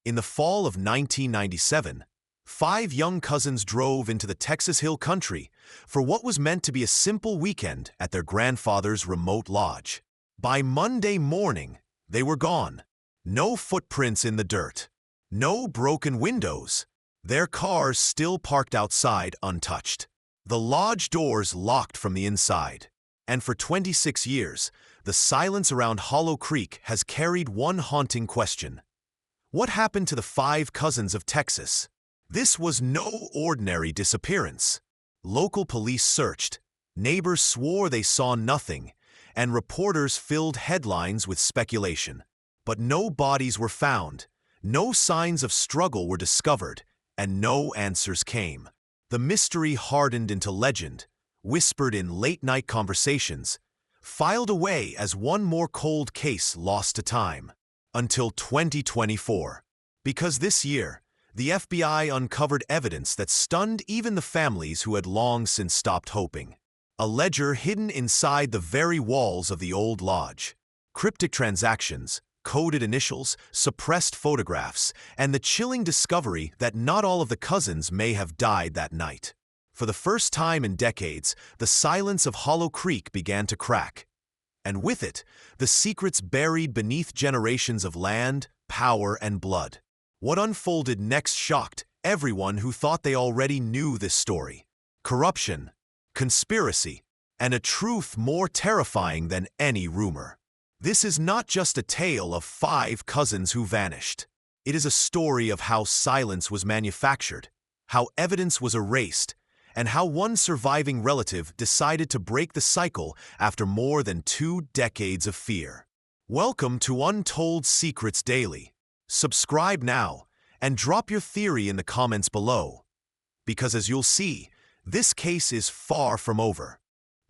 In the fall of 1997, 5 young cousins drove into the Texas Hill Country for what was meant to be a simple weekend at their grandfather's remote lodge. By Monday morning, they were gone. No footprints in the dirt. No broken windows. Their cars still parked outside untouched. The lodge doors locked from the inside. And for 26 years, the silence around Hollow Creek has carried one haunting question. What happened to the 5 cousins of Texas? This was no ordinary disappearance. Local police searched, neighbors swore they saw nothing, and reporters filled headlines with speculation. But no bodies were found, no signs of struggle were discovered, and no answers came. The mystery hardened into legend, whispered in late-night conversations, filed away as one more cold case lost to time. Until 2024. Because this year, the FBI uncovered evidence that stunned even the families who had long since stopped hoping. A ledger hidden inside the very walls of the old lodge. Cryptic transactions, coded initials, suppressed photographs, and the chilling discovery that not all of the cousins may have died that night. For the first time in decades, the silence of Hollow Creek began to crack. And with it, the secrets buried beneath generations of land, power, and blood. What unfolded next shocked everyone who thought they already knew this story. Corruption, conspiracy, and a truth more terrifying than any rumor. This is not just a tale of 5 cousins who vanished. It is a story of how silence was manufactured, how evidence was erased, and how one surviving relative decided to break the cycle after more than 2 decades of fear. Welcome to Untold Secrets Daily. Subscribe now and drop your theory in the comments below. Because as you'll see, this case is far from over.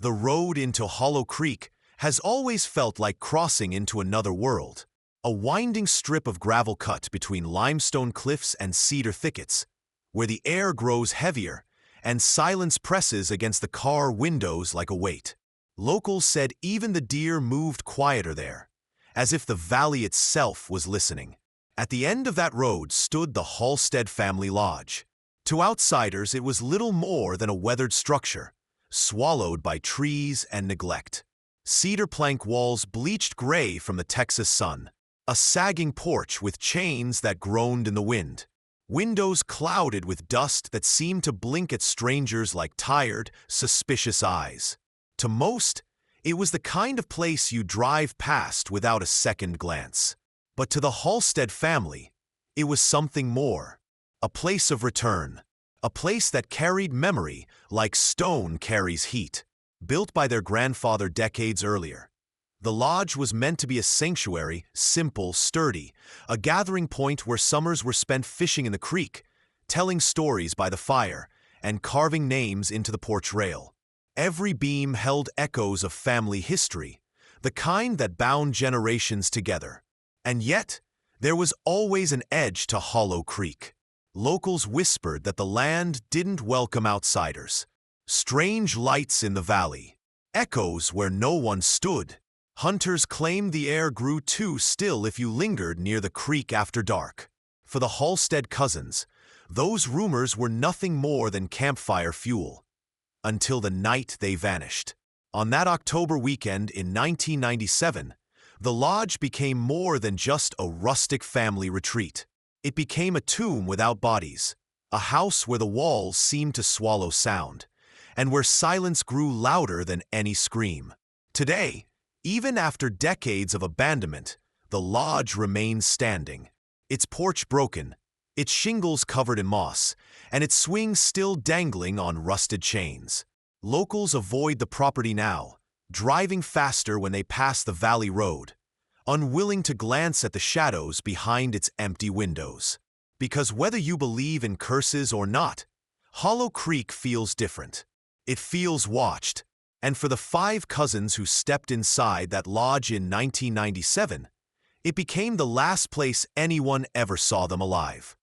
The road into Hollow Creek has always felt like crossing into another world. A winding strip of gravel cut between limestone cliffs and cedar thickets, where the air grows heavier and silence presses against the car windows like a weight. Locals said even the deer moved quieter there, as if the valley itself was listening. At the end of that road stood the Halstead family lodge. To outsiders, it was little more than a weathered structure, swallowed by trees and neglect. Cedar plank walls bleached gray from the Texas sun. A sagging porch with chains that groaned in the wind. Windows clouded with dust that seemed to blink at strangers like tired, suspicious eyes. To most, it was the kind of place you drive past without a second glance. But to the Halstead family, it was something more. A place of return. A place that carried memory like stone carries heat. Built by their grandfather decades earlier. The lodge was meant to be a sanctuary, simple, sturdy, a gathering point where summers were spent fishing in the creek, telling stories by the fire, and carving names into the porch rail. Every beam held echoes of family history, the kind that bound generations together. And yet, there was always an edge to Hollow Creek. Locals whispered that the land didn't welcome outsiders. Strange lights in the valley. Echoes where no one stood. Hunters claimed the air grew too still if you lingered near the creek after dark. For the Halstead cousins, those rumors were nothing more than campfire fuel. Until the night they vanished. On that October weekend in 1997, the lodge became more than just a rustic family retreat. It became a tomb without bodies, a house where the walls seemed to swallow sound, and where silence grew louder than any scream. Today, even after decades of abandonment, the lodge remains standing. Its porch broken, its shingles covered in moss, and its swings still dangling on rusted chains. Locals avoid the property now, driving faster when they pass the valley road, unwilling to glance at the shadows behind its empty windows. Because whether you believe in curses or not, Hollow Creek feels different. It feels watched, and for the 5 cousins who stepped inside that lodge in 1997, it became the last place anyone ever saw them alive.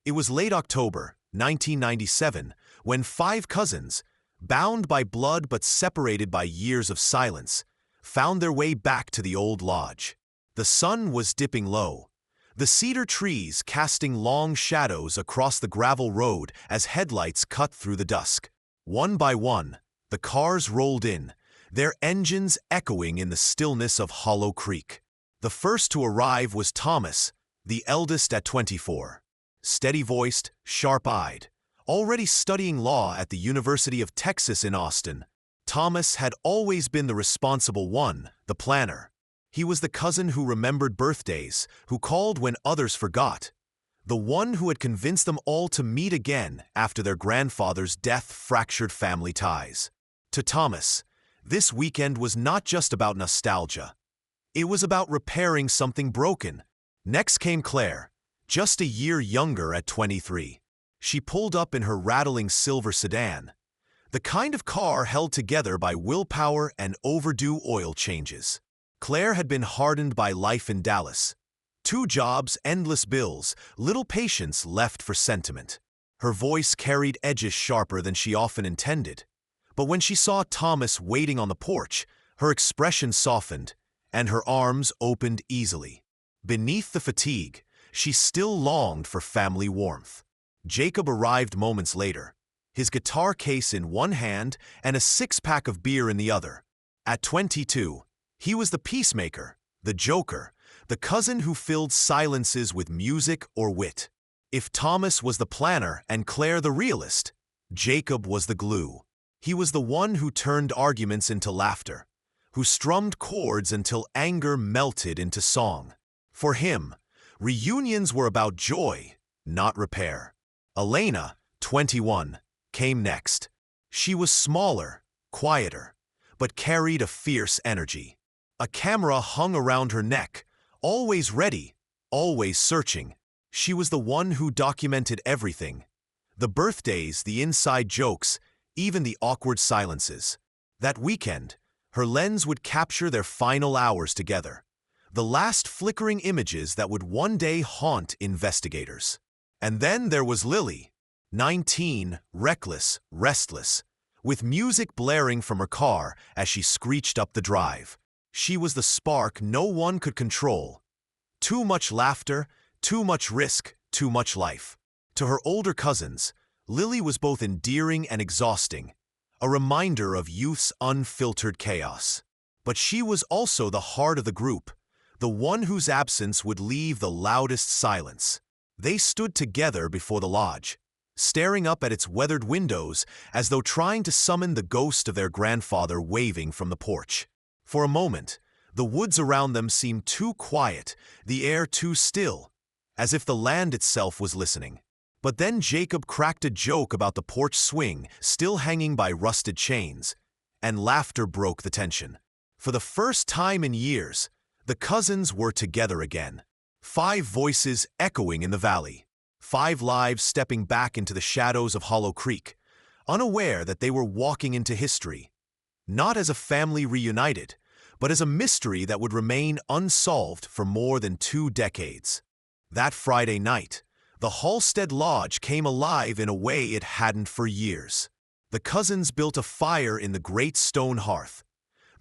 It was late October 1997 when 5 cousins, bound by blood but separated by years of silence, found their way back to the old lodge. The sun was dipping low. the cedar trees casting long shadows across the gravel road as headlights cut through the dusk. One by one, the cars rolled in, their engines echoing in the stillness of Hollow Creek. The first to arrive was Thomas, the eldest at 24. Steady-voiced, sharp-eyed, already studying law at the University of Texas in Austin, Thomas had always been the responsible one, the planner. He was the cousin who remembered birthdays, who called when others forgot, the one who had convinced them all to meet again after their grandfather's death fractured family ties. To Thomas, this weekend was not just about nostalgia. It was about repairing something broken. Next came Claire, just a year younger at 23. She pulled up in her rattling silver sedan, the kind of car held together by willpower and overdue oil changes. Claire had been hardened by life in Dallas. 2 jobs, endless bills, little patience left for sentiment. Her voice carried edges sharper than she often intended. But when she saw Thomas waiting on the porch, her expression softened, and her arms opened easily. Beneath the fatigue, she still longed for family warmth. Jacob arrived moments later, his guitar case in one hand and a 6-pack of beer in the other. At 22, he was the peacemaker, the joker, the cousin who filled silences with music or wit. If Thomas was the planner and Claire the realist, Jacob was the glue. He was the one who turned arguments into laughter, who strummed chords until anger melted into song. For him, reunions were about joy, not repair. Elena, 21, came next. She was smaller, quieter, but carried a fierce energy. A camera hung around her neck, always ready, always searching. She was the one who documented everything. The birthdays, the inside jokes, even the awkward silences. That weekend, her lens would capture their final hours together, the last flickering images that would one day haunt investigators. And then there was Lily, 19, reckless, restless, with music blaring from her car as she screeched up the drive. She was the spark no one could control. Too much laughter, too much risk, too much life. To her older cousins, Lily was both endearing and exhausting, a reminder of youth's unfiltered chaos. But she was also the heart of the group, the one whose absence would leave the loudest silence. They stood together before the lodge, staring up at its weathered windows as though trying to summon the ghost of their grandfather waving from the porch. For a moment, the woods around them seemed too quiet, the air too still, as if the land itself was listening. But then Jacob cracked a joke about the porch swing still hanging by rusted chains, and laughter broke the tension. For the first time in years, the cousins were together again. 5 voices echoing in the valley. 5 lives stepping back into the shadows of Hollow Creek, unaware that they were walking into history. Not as a family reunited, but as a mystery that would remain unsolved for more than 2 decades. That Friday night, the Halstead Lodge came alive in a way it hadn't for years. The cousins built a fire in the great stone hearth,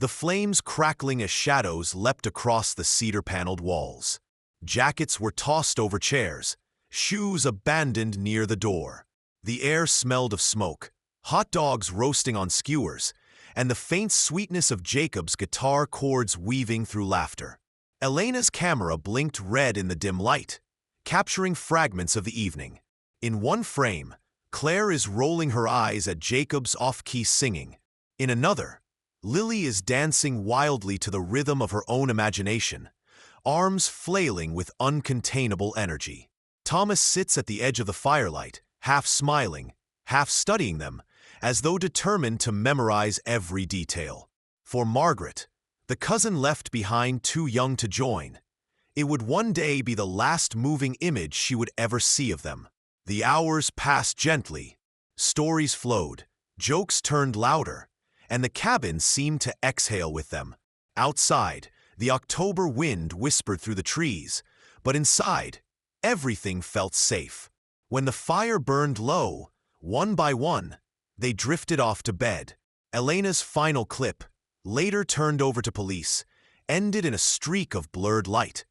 the flames crackling as shadows leapt across the cedar-paneled walls. Jackets were tossed over chairs, shoes abandoned near the door. The air smelled of smoke, hot dogs roasting on skewers, and the faint sweetness of Jacob's guitar chords weaving through laughter. Elena's camera blinked red in the dim light, capturing fragments of the evening. In one frame, Claire is rolling her eyes at Jacob's off-key singing. In another, Lily is dancing wildly to the rhythm of her own imagination, arms flailing with uncontainable energy. Thomas sits at the edge of the firelight, half smiling, half studying them, as though determined to memorize every detail. For Margaret, the cousin left behind too young to join, it would one day be the last moving image she would ever see of them. The hours passed gently. Stories flowed, jokes turned louder, and the cabin seemed to exhale with them. Outside, the October wind whispered through the trees, but inside, everything felt safe. When the fire burned low, one by one, they drifted off to bed. Elena's final clip, later turned over to police, ended in a streak of blurred light,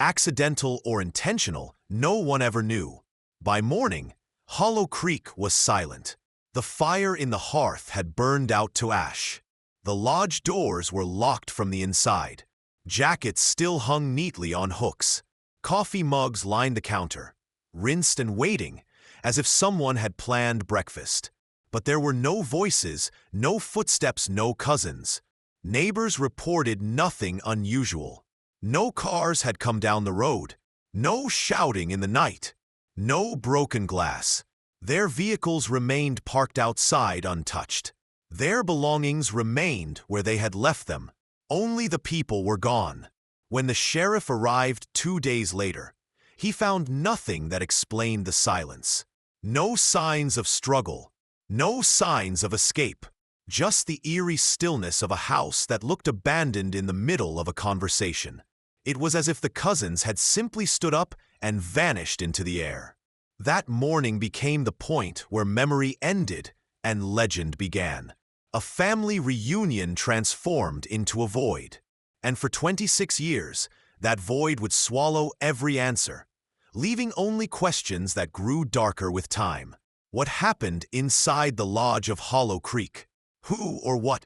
Accidental or intentional, no one ever knew. By morning, Hollow Creek was silent. The fire in the hearth had burned out to ash. The lodge doors were locked from the inside. Jackets still hung neatly on hooks. Coffee mugs lined the counter, rinsed and waiting, as if someone had planned breakfast. But there were no voices, no footsteps, no cousins. Neighbors reported nothing unusual. No cars had come down the road. No shouting in the night. No broken glass. Their vehicles remained parked outside untouched. Their belongings remained where they had left them. Only the people were gone. When the sheriff arrived 2 days later, he found nothing that explained the silence. No signs of struggle. No signs of escape. Just the eerie stillness of a house that looked abandoned in the middle of a conversation. It was as if the cousins had simply stood up and vanished into the air. That morning became the point where memory ended and legend began. A family reunion transformed into a void. And for 26 years, that void would swallow every answer, leaving only questions that grew darker with time. What happened inside the lodge of Hollow Creek? Who or what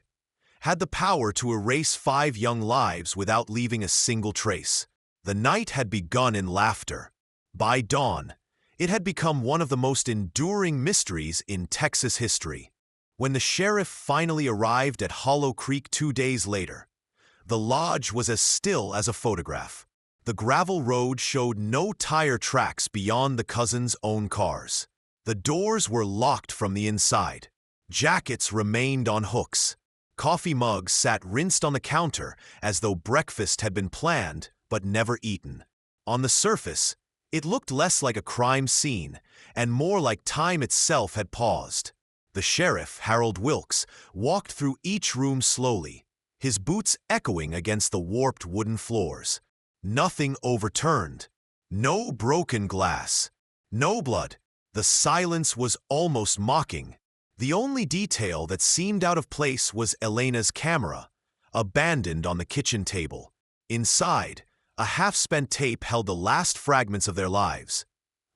had the power to erase 5 young lives without leaving a single trace? The night had begun in laughter. By dawn, it had become one of the most enduring mysteries in Texas history. When the sheriff finally arrived at Hollow Creek 2 days later, the lodge was as still as a photograph. The gravel road showed no tire tracks beyond the cousins' own cars. The doors were locked from the inside. Jackets remained on hooks. Coffee mugs sat rinsed on the counter as though breakfast had been planned but never eaten. On the surface, it looked less like a crime scene and more like time itself had paused. The sheriff, Harold Wilkes, walked through each room slowly, his boots echoing against the warped wooden floors. Nothing overturned. No broken glass. No blood. The silence was almost mocking. The only detail that seemed out of place was Elena's camera, abandoned on the kitchen table. Inside, a half-spent tape held the last fragments of their lives.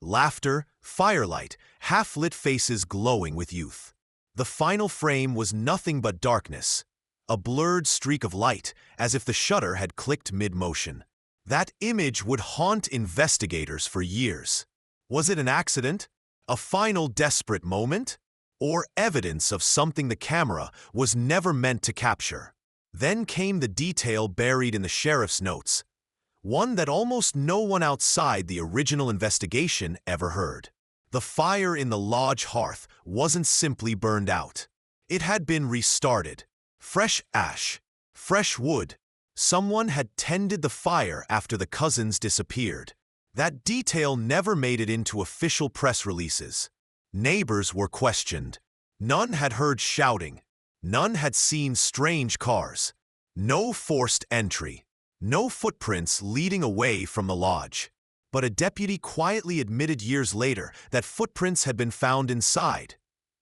Laughter, firelight, half-lit faces glowing with youth. The final frame was nothing but darkness, a blurred streak of light, as if the shutter had clicked mid-motion. That image would haunt investigators for years. Was it an accident? A final desperate moment? Or evidence of something the camera was never meant to capture? Then came the detail buried in the sheriff's notes, one that almost no one outside the original investigation ever heard. The fire in the lodge hearth wasn't simply burned out. It had been restarted. Fresh ash, fresh wood. Someone had tended the fire after the cousins disappeared. That detail never made it into official press releases. Neighbors were questioned. None had heard shouting. None had seen strange cars. No forced entry. No footprints leading away from the lodge. But a deputy quietly admitted years later that footprints had been found inside,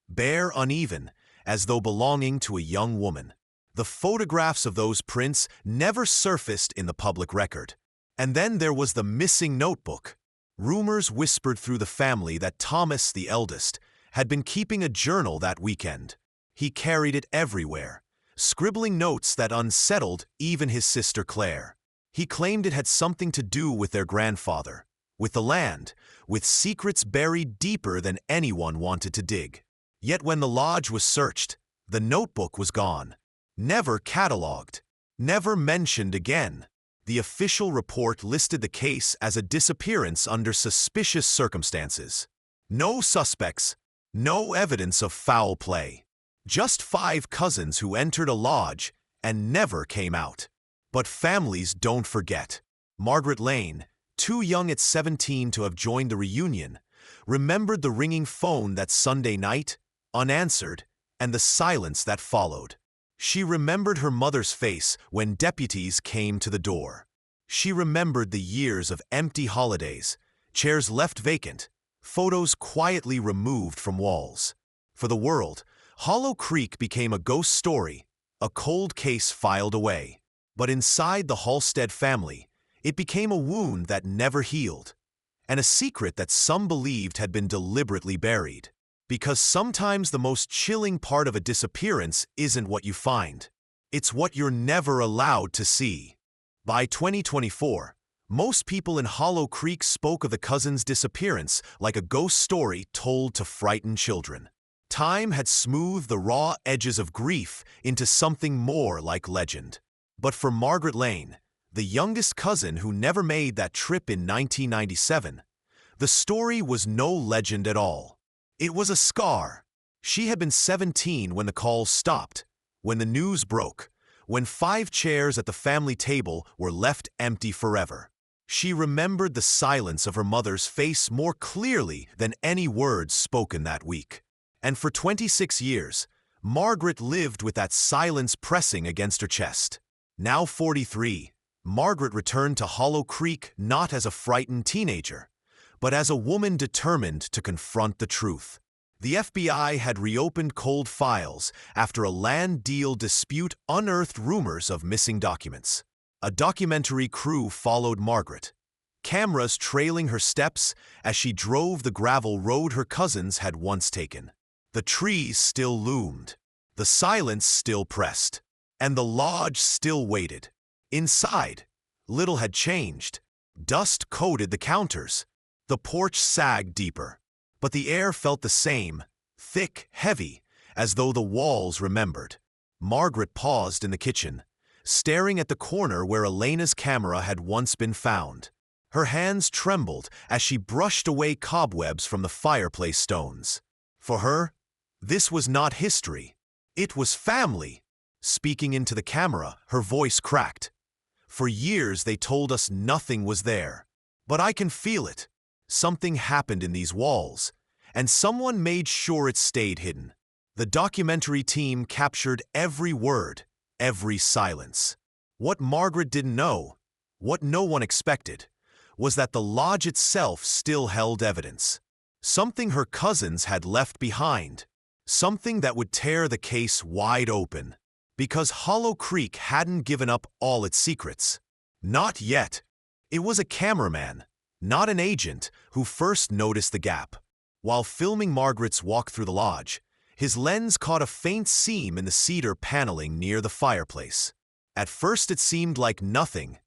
bare, uneven, as though belonging to a young woman. The photographs of those prints never surfaced in the public record. And then there was the missing notebook. Rumors whispered through the family that Thomas, the eldest, had been keeping a journal that weekend. He carried it everywhere, scribbling notes that unsettled even his sister Claire. He claimed it had something to do with their grandfather, with the land, with secrets buried deeper than anyone wanted to dig. Yet when the lodge was searched, the notebook was gone. Never catalogued, never mentioned again. The official report listed the case as a disappearance under suspicious circumstances. No suspects, no evidence of foul play. Just 5 cousins who entered a lodge and never came out. But families don't forget. Margaret Lane, too young at 17 to have joined the reunion, remembered the ringing phone that Sunday night, unanswered, and the silence that followed. She remembered her mother's face when deputies came to the door. She remembered the years of empty holidays, chairs left vacant, photos quietly removed from walls. For the world, Hollow Creek became a ghost story, a cold case filed away. But inside the Halstead family, It became a wound that never healed, and a secret that some believed had been deliberately buried. Because sometimes the most chilling part of a disappearance isn't what you find. It's what you're never allowed to see. By 2024, most people in Hollow Creek spoke of the cousins' disappearance like a ghost story told to frighten children. Time had smoothed the raw edges of grief into something more like legend. But for Margaret Lane, the youngest cousin who never made that trip in 1997, the story was no legend at all. It was a scar. She had been 17 when the calls stopped, when the news broke, when 5 chairs at the family table were left empty forever. She remembered the silence of her mother's face more clearly than any words spoken that week. And for 26 years, Margaret lived with that silence pressing against her chest. Now 43, Margaret returned to Hollow Creek not as a frightened teenager, but as a woman determined to confront the truth. The FBI had reopened cold files after a land deal dispute unearthed rumors of missing documents. A documentary crew followed Margaret, cameras trailing her steps as she drove the gravel road her cousins had once taken. The trees still loomed, the silence still pressed, and the lodge still waited. Inside, little had changed. Dust coated the counters. The porch sagged deeper, but the air felt the same, thick, heavy, as though the walls remembered. Margaret paused in the kitchen, staring at the corner where Elena's camera had once been found. Her hands trembled as she brushed away cobwebs from the fireplace stones. For her, this was not history. It was family. Speaking into the camera, her voice cracked. For years they told us nothing was there, but I can feel it. Something happened in these walls, and someone made sure it stayed hidden. The documentary team captured every word, every silence. What Margaret didn't know, what no one expected, was that the lodge itself still held evidence. Something her cousins had left behind. Something that would tear the case wide open. Because Hollow Creek hadn't given up all its secrets. Not yet. It was a cameraman, not an agent, who first noticed the gap. While filming Margaret's walk through the lodge, his lens caught a faint seam in the cedar paneling near the fireplace. At first it seemed like nothing,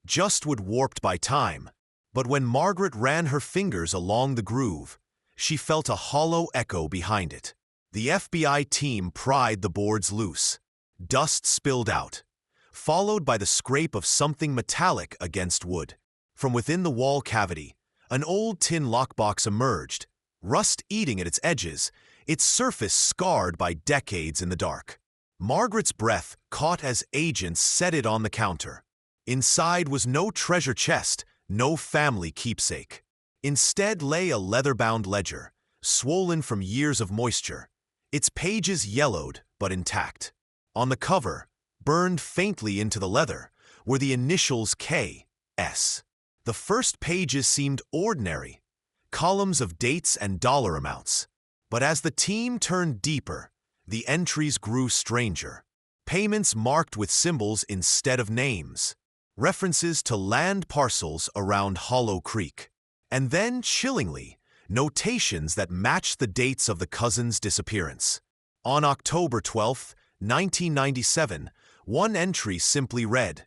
just wood warped by time. But when Margaret ran her fingers along the groove, she felt a hollow echo behind it. The FBI team pried the boards loose. Dust spilled out, followed by the scrape of something metallic against wood. From within the wall cavity, an old tin lockbox emerged, rust eating at its edges, its surface scarred by decades in the dark. Margaret's breath caught as agents set it on the counter. Inside was no treasure chest, no family keepsake. Instead lay a leather-bound ledger, swollen from years of moisture, its pages yellowed but intact. On the cover, burned faintly into the leather, were the initials K.S. The first pages seemed ordinary, columns of dates and dollar amounts. But as the team turned deeper, the entries grew stranger. Payments marked with symbols instead of names. References to land parcels around Hollow Creek. And then, chillingly, notations that matched the dates of the cousins' disappearance. On October 12, 1997, one entry simply read,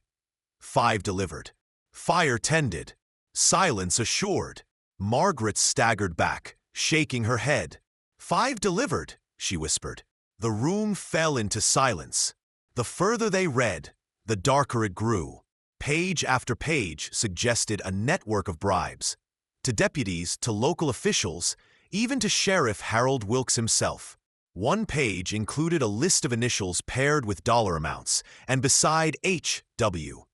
5 delivered. Fire tended. Silence assured. Margaret staggered back, shaking her head. 5 delivered, she whispered. The room fell into silence. The further they read, the darker it grew. Page after page suggested a network of bribes. To deputies, to local officials, even to Sheriff Harold Wilkes himself. One page included a list of initials paired with dollar amounts, and beside H.W.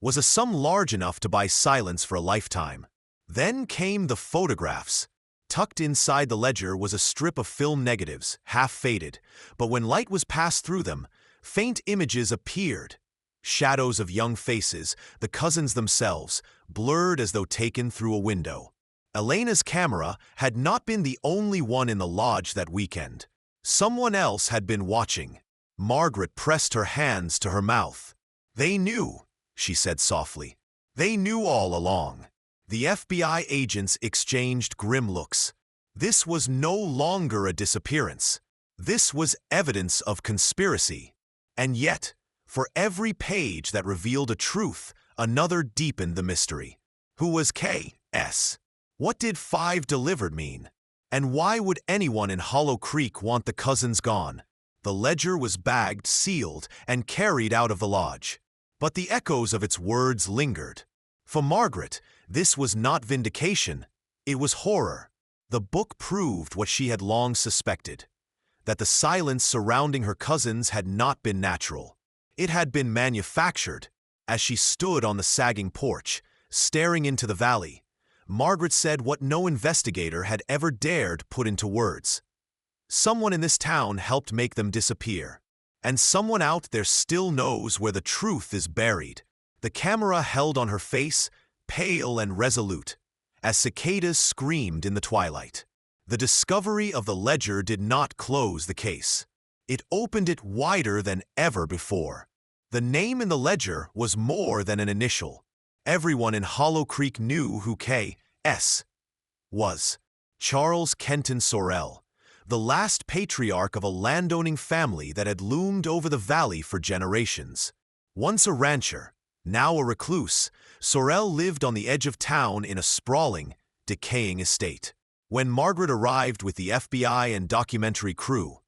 was a sum large enough to buy silence for a lifetime. Then came the photographs. Tucked inside the ledger was a strip of film negatives, half faded, but when light was passed through them, faint images appeared. Shadows of young faces, the cousins themselves, blurred as though taken through a window. Elena's camera had not been the only one in the lodge that weekend. Someone else had been watching. Margaret pressed her hands to her mouth. They knew, she said softly. They knew all along. The FBI agents exchanged grim looks. This was no longer a disappearance. This was evidence of conspiracy. And yet, for every page that revealed a truth, another deepened the mystery. Who was K.S.? What did 5 delivered mean? And why would anyone in Hollow Creek want the cousins gone? The ledger was bagged, sealed, and carried out of the lodge. But the echoes of its words lingered. For Margaret, this was not vindication, it was horror. The book proved what she had long suspected, that the silence surrounding her cousins had not been natural. It had been manufactured. As she stood on the sagging porch, staring into the valley, Margaret said what no investigator had ever dared put into words. Someone in this town helped make them disappear, and someone out there still knows where the truth is buried. The camera held on her face, pale and resolute, as cicadas screamed in the twilight. The discovery of the ledger did not close the case. It opened it wider than ever before. The name in the ledger was more than an initial. Everyone in Hollow Creek knew who K.S. was. Charles Kenton Sorrell, the last patriarch of a landowning family that had loomed over the valley for generations. Once a rancher, now a recluse, Sorrell lived on the edge of town in a sprawling, decaying estate. When Margaret arrived with the FBI and documentary crew,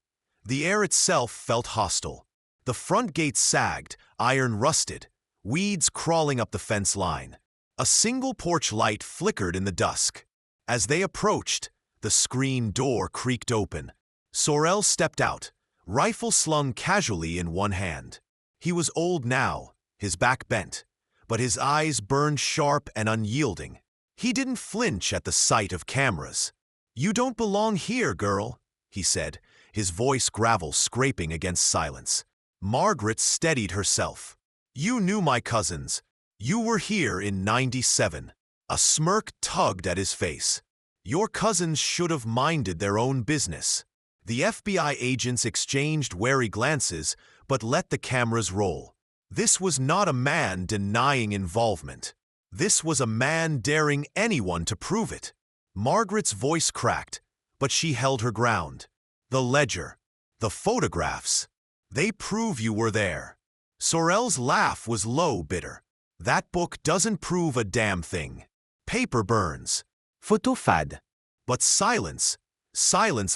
the air itself felt hostile. The front gate sagged, iron rusted, weeds crawling up the fence line. A single porch light flickered in the dusk. As they approached, the screen door creaked open. Sorrell stepped out, rifle slung casually in one hand. He was old now, his back bent, but his eyes burned sharp and unyielding. He didn't flinch at the sight of cameras. "You don't belong here, girl," he said, his voice gravel scraping against silence. Margaret steadied herself. "You knew my cousins. You were here in '97. A smirk tugged at his face. "Your cousins should have minded their own business." The FBI agents exchanged wary glances, but let the cameras roll. This was not a man denying involvement. This was a man daring anyone to prove it. Margaret's voice cracked, but she held her ground. "The ledger, the photographs, they prove you were there." Sorrell's laugh was low, bitter. "That book doesn't prove a damn thing. Paper burns. Photo fade. But silence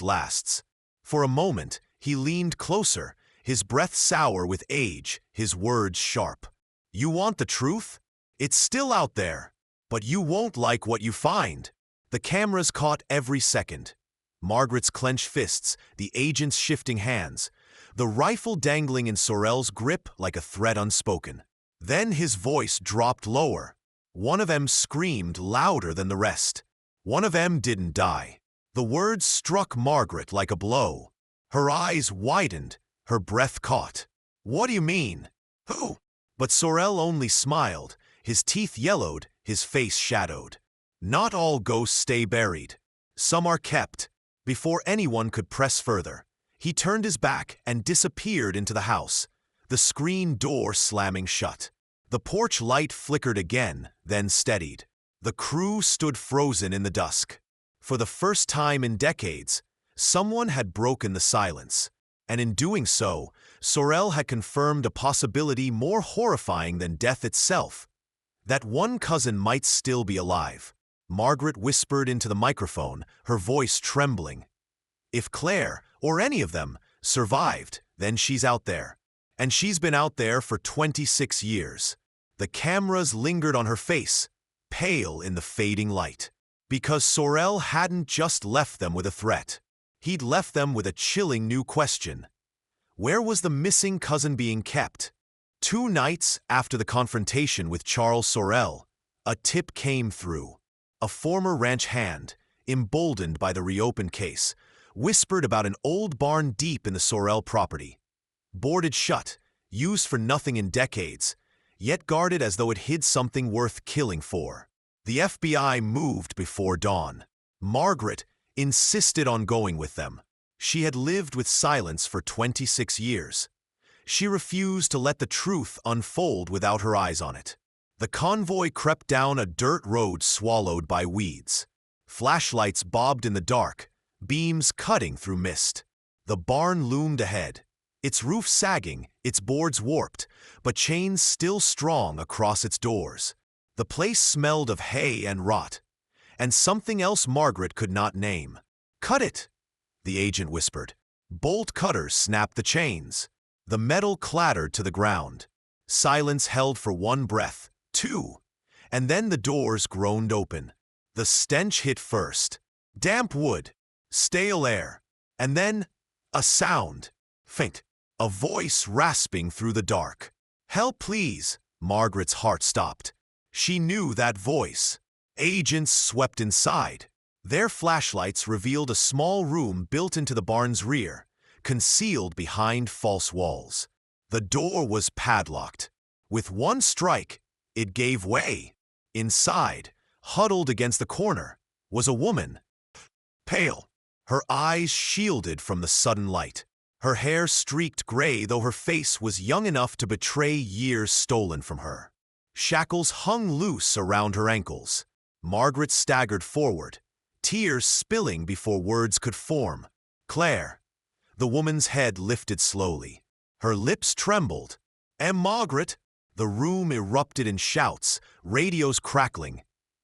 lasts." For a moment, he leaned closer, his breath sour with age, his words sharp. "You want the truth? It's still out there, but you won't like what you find." The cameras caught every second. Margaret's clenched fists, the agent's shifting hands, the rifle dangling in Sorrell's grip like a threat unspoken. Then his voice dropped lower. One of them screamed louder than the rest. One of them didn't die. The words struck Margaret like a blow. Her eyes widened, her breath caught. "What do you mean? Who?" But Sorrell only smiled, his teeth yellowed, his face shadowed. "Not all ghosts stay buried. Some are kept." Before anyone could press further, he turned his back and disappeared into the house, the screen door slamming shut. The porch light flickered again, then steadied. The crew stood frozen in the dusk. For the first time in decades, someone had broken the silence. And in doing so, Sorrell had confirmed a possibility more horrifying than death itself, that one cousin might still be alive. Margaret whispered into the microphone, her voice trembling. "If Claire, or any of them, survived, then she's out there. And she's been out there for 26 years. The cameras lingered on her face, pale in the fading light. Because Sorrell hadn't just left them with a threat. He'd left them with a chilling new question. Where was the missing cousin being kept? 2 nights after the confrontation with Charles Sorrell, a tip came through. A former ranch hand, emboldened by the reopened case, whispered about an old barn deep in the Sorrell property. Boarded shut, used for nothing in decades, yet guarded as though it hid something worth killing for. The FBI moved before dawn. Margaret insisted on going with them. She had lived with silence for 26 years. She refused to let the truth unfold without her eyes on it. The convoy crept down a dirt road swallowed by weeds. Flashlights bobbed in the dark, beams cutting through mist. The barn loomed ahead, its roof sagging, its boards warped, but chains still strong across its doors. The place smelled of hay and rot, and something else Margaret could not name. "Cut it," the agent whispered. Bolt cutters snapped the chains. The metal clattered to the ground. Silence held for one breath, two, and then the doors groaned open. The stench hit first. Damp wood, stale air, and then a sound, faint, a voice rasping through the dark. "Help, please!" Margaret's heart stopped. She knew that voice. Agents swept inside. Their flashlights revealed a small room built into the barn's rear, concealed behind false walls. The door was padlocked. With one strike, it gave way. Inside, huddled against the corner, was a woman. Pale, her eyes shielded from the sudden light. Her hair streaked gray, though her face was young enough to betray years stolen from her. Shackles hung loose around her ankles. Margaret staggered forward, tears spilling before words could form. "Claire." The woman's head lifted slowly. Her lips trembled. Margaret." The room erupted in shouts, radios crackling,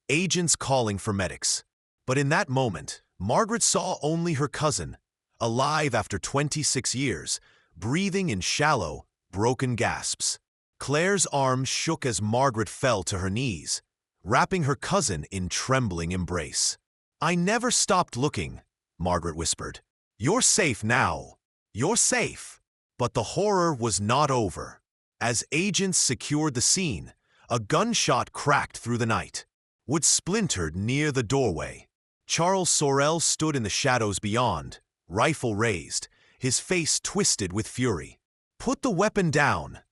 agents calling for medics. But in that moment, Margaret saw only her cousin, alive after 26 years, breathing in shallow, broken gasps. Claire's arms shook as Margaret fell to her knees, wrapping her cousin in trembling embrace. "I never stopped looking," Margaret whispered. "You're safe now. You're safe." But the horror was not over. As agents secured the scene, a gunshot cracked through the night. Wood splintered near the doorway. Charles Sorel stood in the shadows beyond, rifle raised, his face twisted with fury. "Put the weapon down,"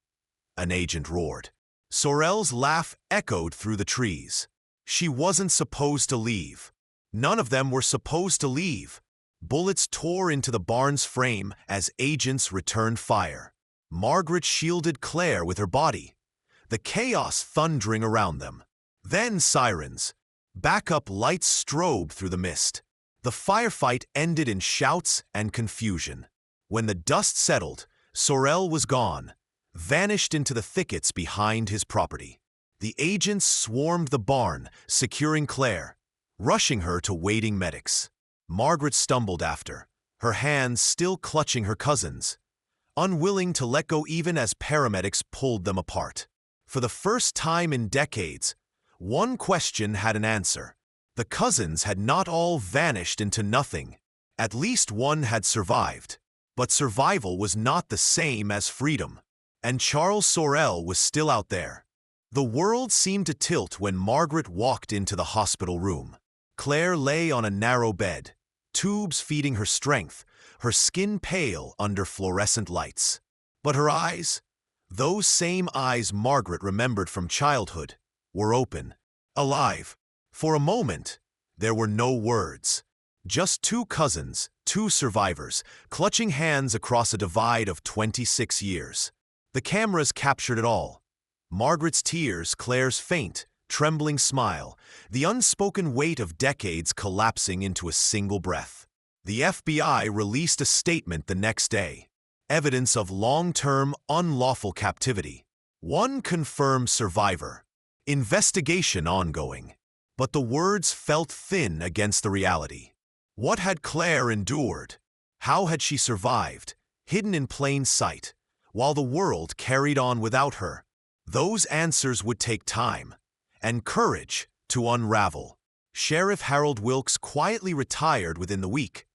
an agent roared. Sorel's laugh echoed through the trees. She wasn't supposed to leave. None of them were supposed to leave. Bullets tore into the barn's frame as agents returned fire. Margaret shielded Claire with her body, the chaos thundering around them. Then sirens. Backup lights strobed through the mist. The firefight ended in shouts and confusion. When the dust settled, Sorel was gone, vanished into the thickets behind his property. The agents swarmed the barn, securing Claire, rushing her to waiting medics. Margaret stumbled after, her hands still clutching her cousin's, unwilling to let go even as paramedics pulled them apart. For the first time in decades, one question had an answer. The cousins had not all vanished into nothing. At least one had survived. But survival was not the same as freedom. And Charles Sorel was still out there. The world seemed to tilt when Margaret walked into the hospital room. Claire lay on a narrow bed, tubes feeding her strength, her skin pale under fluorescent lights. But her eyes, those same eyes Margaret remembered from childhood, were open, alive. For a moment, there were no words. Just two cousins, two survivors, clutching hands across a divide of 26 years. The cameras captured it all. Margaret's tears, Claire's faint, trembling smile, the unspoken weight of decades collapsing into a single breath. The FBI released a statement the next day. Evidence of long-term, unlawful captivity. One confirmed survivor. Investigation ongoing. But the words felt thin against the reality. What had Claire endured? How had she survived, hidden in plain sight, while the world carried on without her? Those answers would take time and courage to unravel. Sheriff Harold Wilkes quietly retired within the week,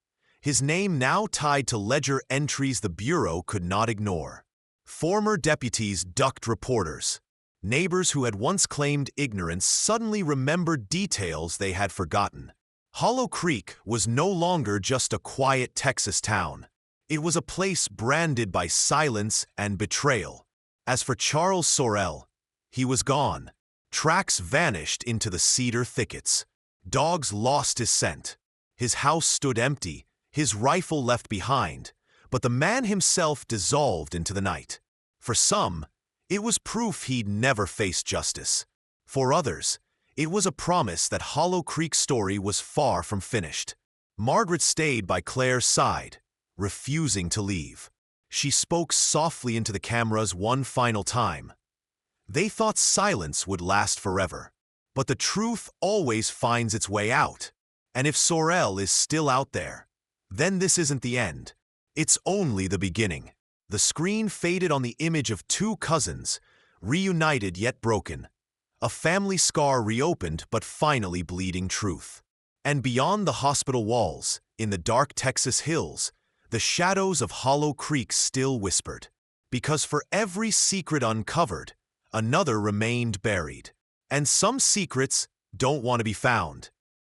his name now tied to ledger entries the Bureau could not ignore. Former deputies ducked reporters. Neighbors who had once claimed ignorance suddenly remembered details they had forgotten. Hollow Creek was no longer just a quiet Texas town. It was a place branded by silence and betrayal. As for Charles Sorel, he was gone. Tracks vanished into the cedar thickets. Dogs lost his scent. His house stood empty, his rifle left behind, but the man himself dissolved into the night. For some, it was proof he'd never face justice. For others, it was a promise that Hollow Creek's story was far from finished. Margaret stayed by Claire's side, refusing to leave. She spoke softly into the cameras one final time. They thought silence would last forever, but the truth always finds its way out. And if Sorel is still out there, then this isn't the end. It's only the beginning. The screen faded on the image of two cousins, reunited yet broken. A family scar reopened but finally bleeding truth. And beyond the hospital walls, in the dark Texas hills, the shadows of Hollow Creek still whispered. Because for every secret uncovered, another remained buried. And some secrets don't want to be found.